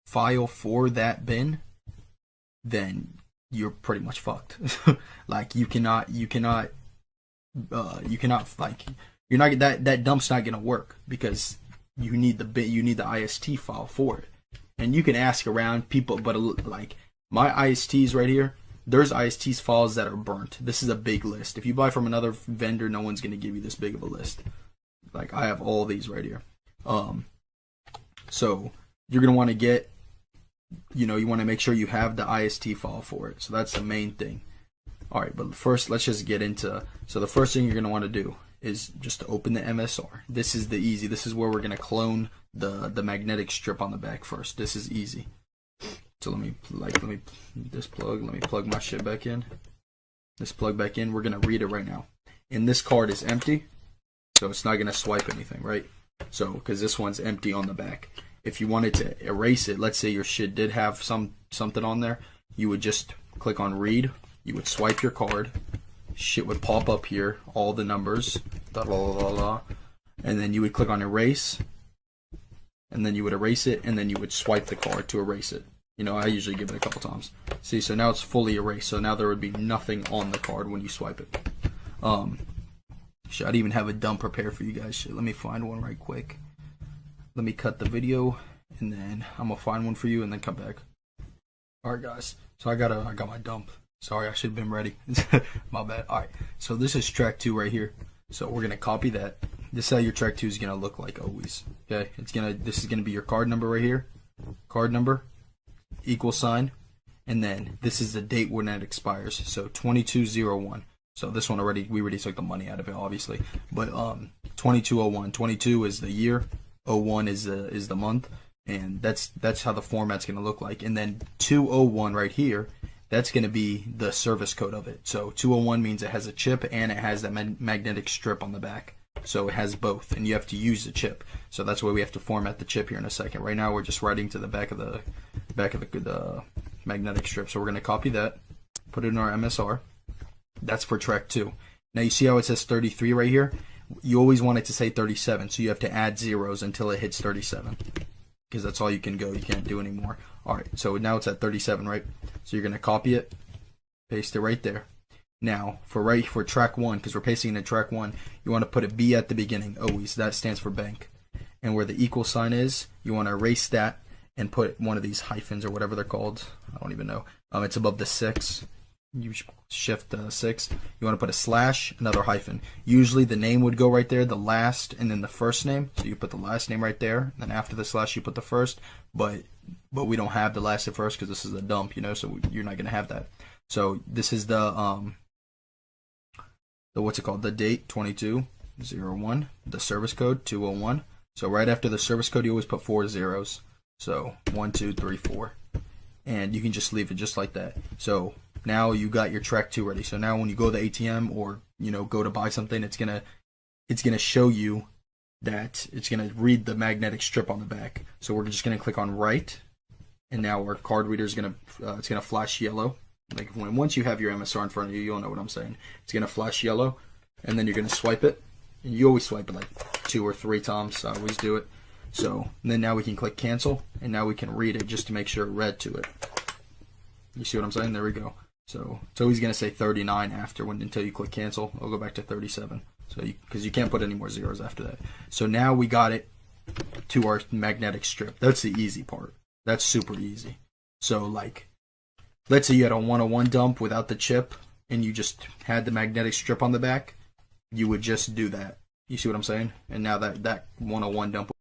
file for that bin, then you're pretty much fucked. Like you cannot like you're not that dump's not gonna work because you need the IST file for it. And you can ask around people, but like my ISTs right here, there's ISTs files that are burnt. This is a big list. If you buy from another vendor, no one's gonna give you this big of a list. Like I have all these right here. So you're gonna want to get, you want to make sure you have the IST file for it. So that's the main thing. All right, but first let's just get into. So the first thing you're gonna want to do is just to open the MSR. This is the easy. This is where we're gonna clone the magnetic strip on the back first. This is easy. So let me plug my shit back in. This plug back in. We're gonna read it right now. And this card is empty, so it's not gonna swipe anything, right? So because this one's empty on the back. If you wanted to erase it, let's say your shit did have something on there, you would just click on read. You would swipe your card. Shit would pop up here, all the numbers, and then you would click on erase, and then you would erase it, and then you would swipe the card to erase it. I usually give it a couple times. See, so now it's fully erased, so now there would be nothing on the card when you swipe it. I'd even have a dump prepared for you guys. Shit, let me find one right quick. Let me cut the video, and then I'm gonna find one for you, and then come back. All right, guys. So I got my dump. Sorry, I should have been ready. My bad. All right. So this is track 2 right here. So we're gonna copy that. This is how your track 2 is gonna look like always. Okay. This is gonna be your card number right here. Card number, $, and then this is the date when that expires. So 2201. So this one we already took the money out of it, obviously. But 2201. 22 is the year. 01 is the month, and that's how the format's gonna look like. And then 201 right here, that's gonna be the service code of it. So 201 means it has a chip and it has that magnetic strip on the back. So it has both, and you have to use the chip. So that's why we have to format the chip here in a second. Right now we're just writing to the back of the magnetic strip. So we're gonna copy that, put it in our MSR. That's for track 2. Now you see how it says 33 right here? You always want it to say 37, so you have to add zeros until it hits 37, because that's all you can go. You can't do any more. All right, so now it's at 37, right? So you're gonna copy it, paste it right there. Now for track 1, because we're pasting in track 1, you want to put a B at the beginning always. That stands for bank. And where the equal sign is, you want to erase that and put one of these hyphens or whatever they're called. I don't even know. It's above the 6. You shift 6. You want to put a slash, another hyphen. Usually the name would go right there, the last, and then the first name. So you put the last name right there. And then after the slash, you put the first. But we don't have the last at first because this is a dump, so you're not gonna have that. So this is the what's it called? The date 2201. The service code 201. So right after the service code, you always put 4 zeros. So 1, 2, 3, 4, and you can just leave it just like that. So now you got your track 2 ready. So now when you go to the ATM or go to buy something, it's gonna show you that it's gonna read the magnetic strip on the back. So we're just gonna click on write, and now our card reader is gonna it's gonna flash yellow. Like once you have your MSR in front of you, you'll know what I'm saying. It's gonna flash yellow, and then you're gonna swipe it. And you always swipe it like 2 or 3 times. I always do it. So then now we can click cancel, and now we can read it just to make sure it read to it. You see what I'm saying? There we go. So it's always going to say 39 until you click cancel. It'll go back to 37. So because you can't put any more zeros after that. So now we got it to our magnetic strip. That's the easy part. That's super easy. So like, let's say you had a 101 dump without the chip, and you just had the magnetic strip on the back. You would just do that. You see what I'm saying? And now that 101 dump